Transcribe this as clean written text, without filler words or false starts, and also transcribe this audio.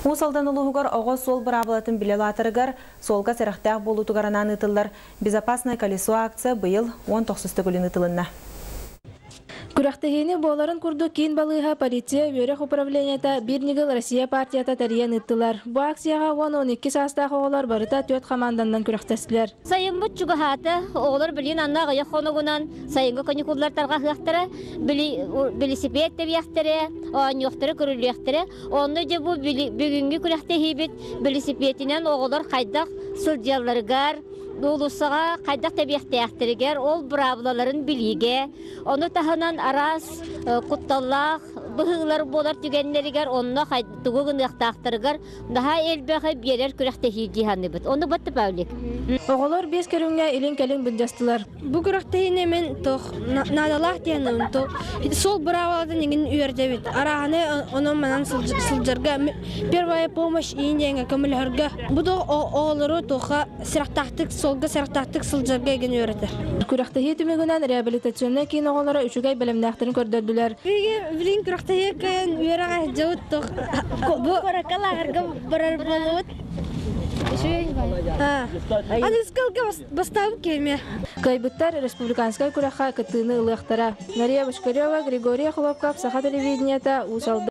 Усалдан улугар оғы сол бұрабылатын билелатырыгар солға сәріқтәқ болутугаранан ытылар. Безопасное колесо акция бұйыл 19 күлін ытылынна. Күрәхтәгене боларын курду кин балыга полиция өрөх управленията Бирнигыл Россия партията тариян ыттылар. Бу акцияга 12 састагы оголор барыта 4 командандан күрәхтәсләр. Сайынбыт чугахаты оголор билин аннага яхоногунан сайынга каникулларга хыяктыра велосипед тебяхтыра, аньяхтыра көрүләхтыра. Онда же бу бүгүнгү күрәхтәгебит велосипединен оголор кайдак сылдяларгар Улусага кайдак табияттыгер ол бравлаларын билиге, оны тахынан арас кутталлах быгылар болар түгеннеригер онна кайдыгын яктактыргар daha элбеге берер күрәхтәһи җиһаныбыт. Оны батты паулик. Оголор 5 керүнгә илин кәлин бүндәстылар. Бу күрәхтәһине мен тох надалах дигәнем то сол бравладан ниген үердәбит. Араганы оның менен сылҗырга первая помощь индеңгә көмеләргә. Бу да оголору тоха сирактактык солга сирактактык сылҗырга ген үерде. Күрәхтәһи түмегенән реабилитационный кин оголора үчүгәй белемнәхтәрен көрдөрдүләр. Билин күрәхтәһи кәен үерәгә җавыт тох. Бу каракаларга барар булып бастап келме. Кайбыттар республиканская күрәхә кытыны ылыктыра. Мария Башкарева, Григорий Хлопков, Саха телевидениета, Усалда.